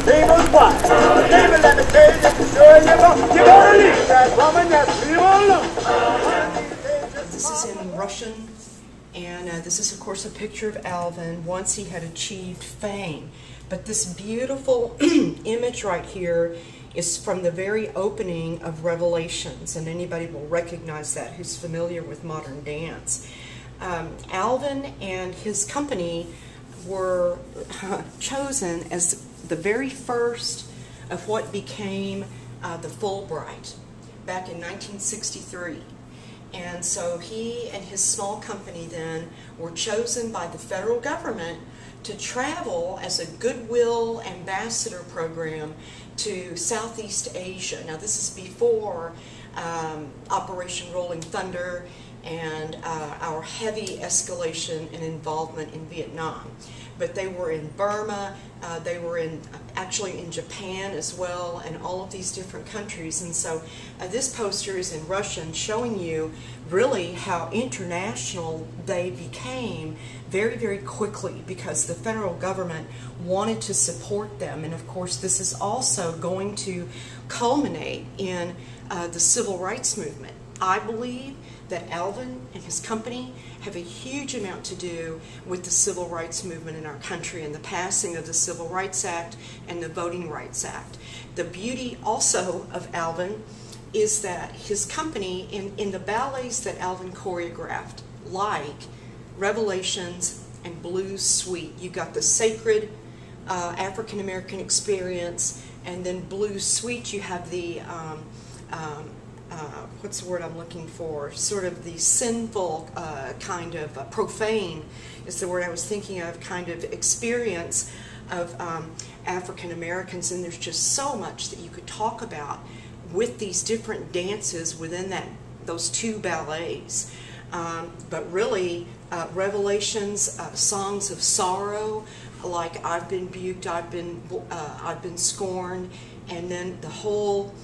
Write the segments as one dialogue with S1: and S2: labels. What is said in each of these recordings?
S1: Tables wide. Table, let me say that you're sure you're gonna leave that woman that we won't.
S2: This is in Russian, and this is, of course, a picture of Alvin once he had achieved fame. But this beautiful image right here is from the very opening of Revelations, and anybody will recognize that who's familiar with modern dance. Alvin and his company were chosen as the very first of what became the Fulbright back in 1963. And so he and his small company then were chosen by the federal government to travel as a goodwill ambassador program to Southeast Asia. Now this is before Operation Rolling Thunder and our heavy escalation and involvement in Vietnam. But they were in Burma, they were actually in Japan as well, and all of these different countries. And so this poster is in Russian, showing you really how international they became very, very quickly, because the federal government wanted to support them. And of course this is also going to culminate in the civil rights movement. I believe that Alvin and his company have a huge amount to do with the civil rights movement in our country and the passing of the Civil Rights Act and the Voting Rights Act. The beauty also of Alvin is that his company, in the ballets that Alvin choreographed, like Revelations and Blues Suite, you've got the sacred African American experience, and then Blues Suite you have the what's the word I'm looking for? Sort of the sinful kind of profane is the word I was thinking of, kind of experience of African Americans. And there's just so much that you could talk about with these different dances within those two ballets. But really, Revelations, songs of sorrow, like I've been buked, I've been scorned, and then the whole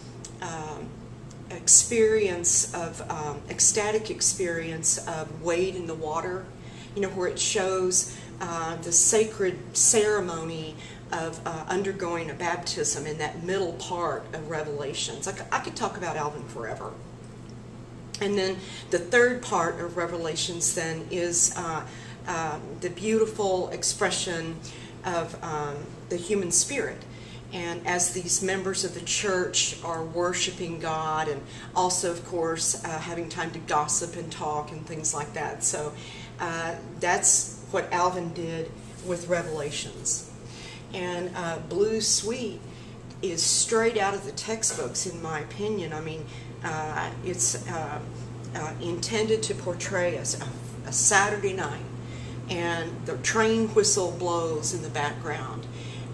S2: experience of ecstatic experience of Wade in the Water, you know, where it shows the sacred ceremony of undergoing a baptism in that middle part of Revelations. I could talk about Alvin forever. And then the third part of Revelations then is the beautiful expression of the human spirit. And as these members of the church are worshiping God, and also, of course, having time to gossip and talk and things like that. So that's what Alvin did with Revelations. And Blues Suite is straight out of the textbooks, in my opinion. I mean, it's intended to portray a Saturday night, and the train whistle blows in the background.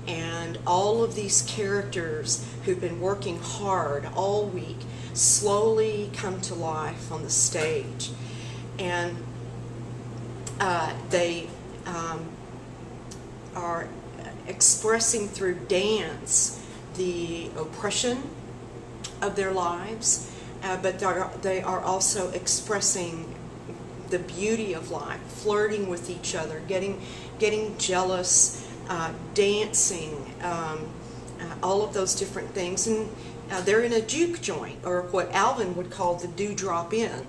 S2: And all of these characters who've been working hard all week slowly come to life on the stage. And they are expressing through dance the oppression of their lives, but they are also expressing the beauty of life, flirting with each other, getting jealous, dancing, all of those different things. And they're in a juke joint, or what Alvin would call the Dewdrop Inn.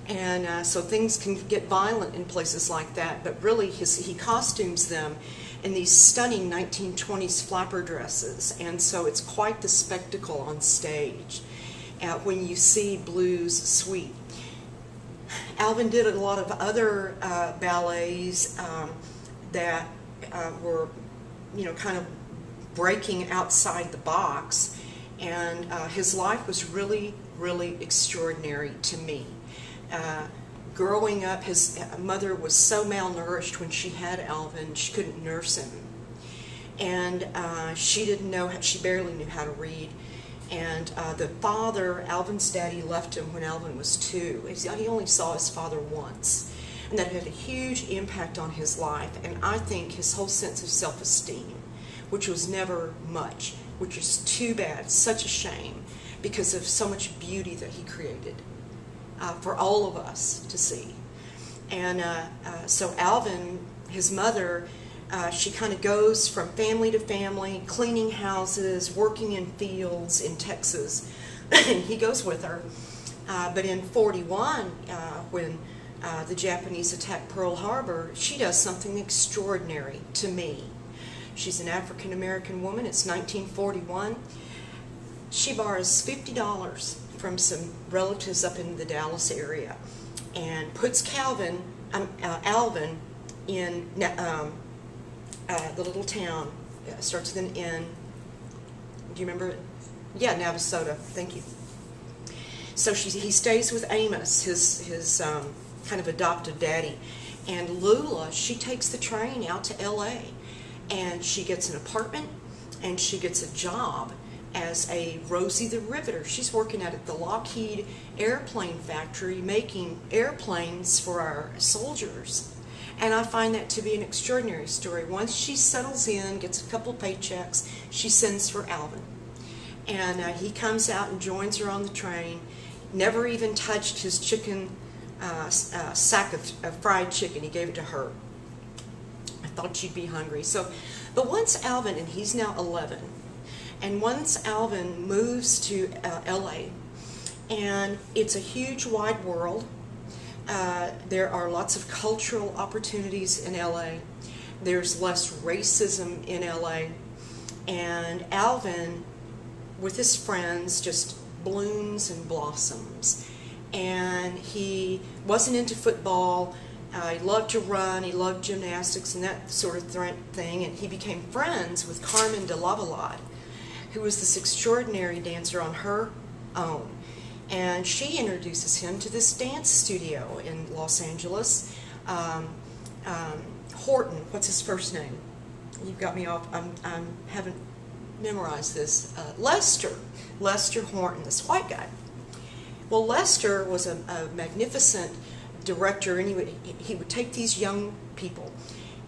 S2: And so things can get violent in places like that, but really he costumes them in these stunning 1920s flapper dresses, and so it's quite the spectacle on stage when you see Blues Suite. Alvin did a lot of other ballets that were, you know, kind of breaking outside the box, and his life was really, really extraordinary to me. Growing up, his mother was so malnourished when she had Alvin, she couldn't nurse him, and she barely knew how to read. And the father, Alvin's daddy, left him when Alvin was 2. He only saw his father once. And that had a huge impact on his life, and I think his whole sense of self-esteem, which was never much, which is too bad, such a shame, because of so much beauty that he created for all of us to see. And so Alvin, his mother, She kind of goes from family to family, cleaning houses, working in fields in Texas, and he goes with her. But in 41, when the Japanese attacked Pearl Harbor, she does something extraordinary to me. She's an African-American woman. It's 1941. She borrows $50 from some relatives up in the Dallas area and puts Alvin in the little town. It starts with an N. Do you remember it? Yeah, Navasota. Thank you. So he stays with Amos, his kind of adoptive daddy. And Lula, she takes the train out to L.A. and she gets an apartment and she gets a job as a Rosie the Riveter. She's working at the Lockheed airplane factory making airplanes for our soldiers. And I find that to be an extraordinary story. Once she settles in, gets a couple paychecks, she sends for Alvin. And he comes out and joins her on the train, never even touched his chicken sack of fried chicken. He gave it to her. I thought she'd be hungry. But once Alvin, and he's now 11, and once Alvin moves to L.A., and it's a huge wide world. There are lots of cultural opportunities in L.A. There's less racism in L.A. And Alvin, with his friends, just blooms and blossoms. And he wasn't into football. He loved to run. He loved gymnastics and that sort of thing. And he became friends with Carmen de Lavallade, who was this extraordinary dancer on her own. And she introduces him to this dance studio in Los Angeles. Horton, what's his first name? You've got me off. I haven't memorized this. Lester Horton, this white guy. Well, Lester was a magnificent director, and he would take these young people,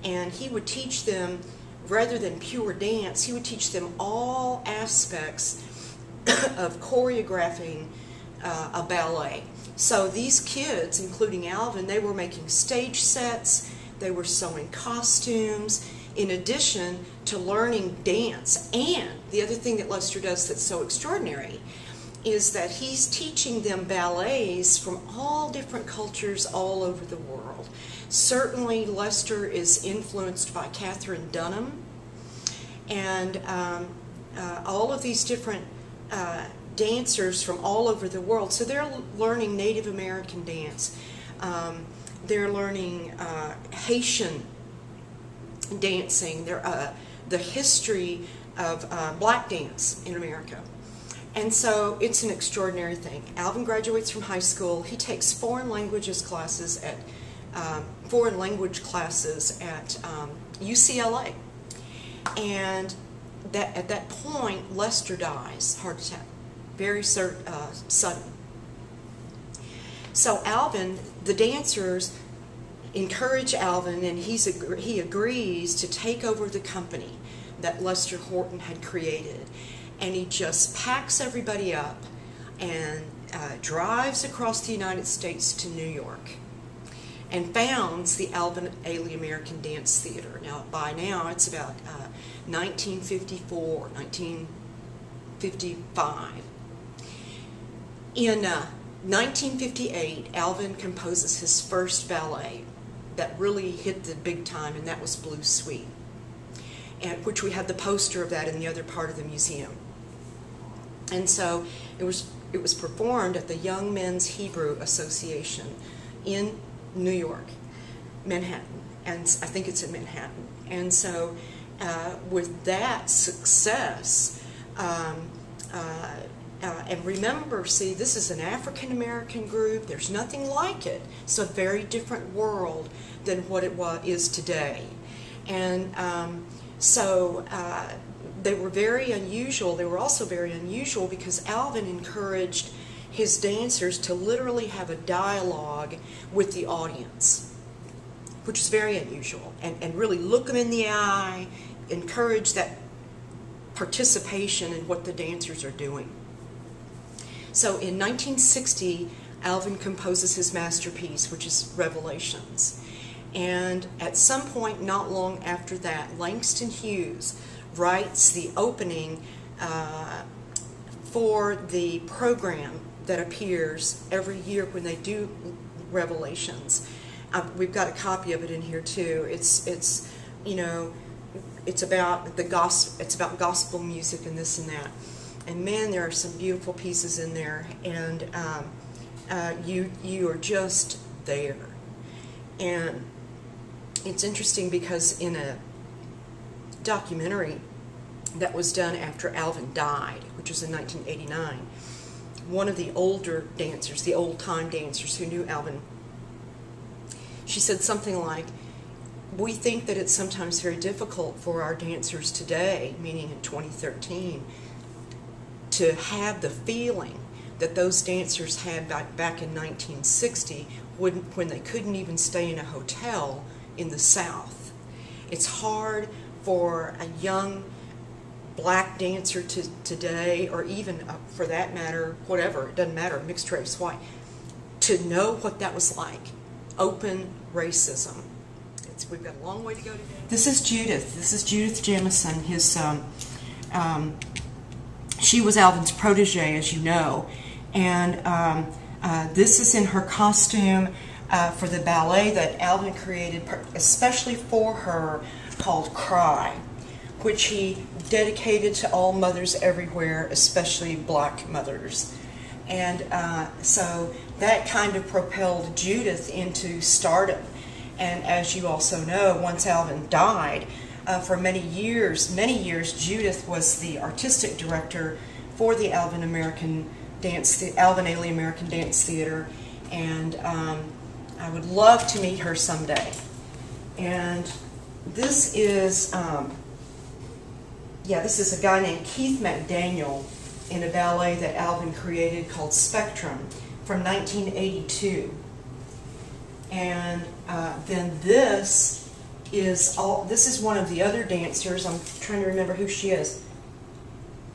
S2: and he would teach them, rather than pure dance, he would teach them all aspects of choreographing a ballet. So these kids, including Alvin, they were making stage sets, they were sewing costumes, in addition to learning dance. And the other thing that Lester does that's so extraordinary is that he's teaching them ballets from all different cultures all over the world. Certainly Lester is influenced by Katherine Dunham, and all of these different dancers from all over the world. So they're learning Native American dance. They're learning Haitian dancing, the history of black dance in America. And so it's an extraordinary thing. Alvin graduates from high school. He takes foreign language classes at UCLA. And at that point, Lester dies, heart attack, very sudden. So Alvin, the dancers encourage Alvin, and he agrees to take over the company that Lester Horton had created. And he just packs everybody up and drives across the United States to New York and founds the Alvin Ailey American Dance Theater. Now, by now, it's about 1954, 1955. In 1958, Alvin composes his first ballet that really hit the big time, and that was Blue Suite, which we have the poster of that in the other part of the museum. And so it was performed at the Young Men's Hebrew Association in New York, Manhattan, and I think it's in Manhattan. And so with that success, and remember, see, this is an African-American group. There's nothing like it. It's a very different world than what it is today. And they were very unusual. They were also very unusual because Alvin encouraged his dancers to literally have a dialogue with the audience, which is very unusual, and really look them in the eye, encourage that participation in what the dancers are doing. So in 1960, Alvin composes his masterpiece, which is Revelations. And at some point not long after that, Langston Hughes writes the opening for the program that appears every year when they do Revelations. We've got a copy of it in here too. It's you know, it's about the gospel. It's about gospel music and this and that. And man, there are some beautiful pieces in there, and you are just there. And it's interesting because in a documentary that was done after Alvin died, which was in 1989, one of the older dancers, the old-time dancers who knew Alvin, she said something like, "We think that it's sometimes very difficult for our dancers today," meaning in 2013, to have the feeling that those dancers had back in 1960 when they couldn't even stay in a hotel in the South. It's hard for a young black dancer today, or even for that matter, whatever, it doesn't matter, mixed race, white, to know what that was like. Open racism. We've got a long way to go today. This is Judith. This is Judith Jamison. His, she was Alvin's protege, as you know, and this is in her costume for the ballet that Alvin created especially for her, called Cry, which he dedicated to all mothers everywhere, especially black mothers. And so that kind of propelled Judith into stardom. And as you also know, once Alvin died, for many years, Judith was the artistic director for the Alvin Ailey American Dance Theater, and I would love to meet her someday. And this is, this is a guy named Keith McDaniel in a ballet that Alvin created called Spectrum from 1982. And then this is one of the other dancers. I'm trying to remember who she is.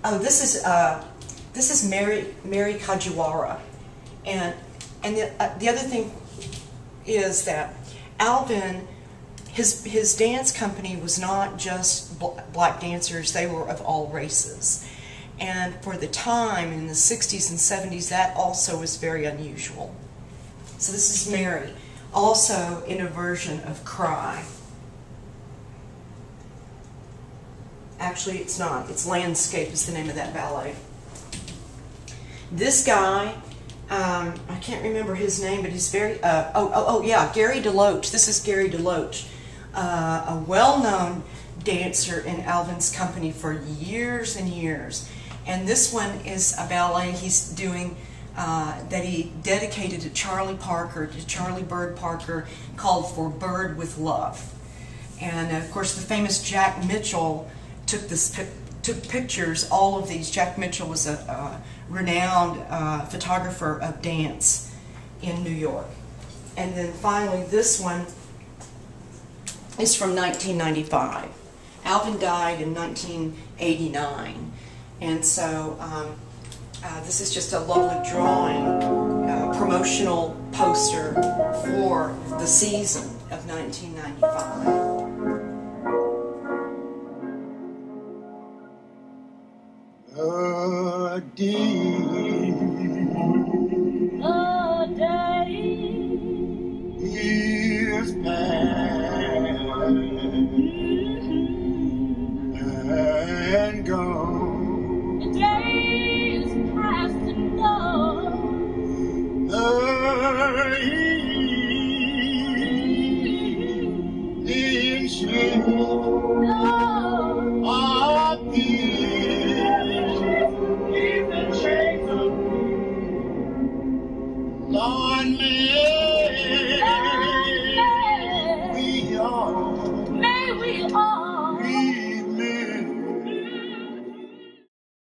S2: Oh, this is Mary Kajiwara. And the other thing is that Alvin, his dance company was not just black dancers, they were of all races. And for the time, in the 60s and 70s, that also was very unusual. So this is Mary, also in a version of Cry. Actually, it's not. It's Landscape is the name of that ballet. This guy, I can't remember his name, but he's very, Gary DeLoach. This is Gary DeLoach, a well-known dancer in Alvin's company for years and years. And this one is a ballet he's doing that he dedicated to Charlie Bird Parker, called For Bird with Love. And of course, the famous Jack Mitchell took pictures, all of these. Jack Mitchell was a renowned photographer of dance in New York. And then finally, this one is from 1995. Alvin died in 1989. And so this is just a lovely drawing, promotional poster for the season of 1995.
S1: A day is past and gone.
S3: A day is past and gone.
S1: The shade of peace in the shades of Lord,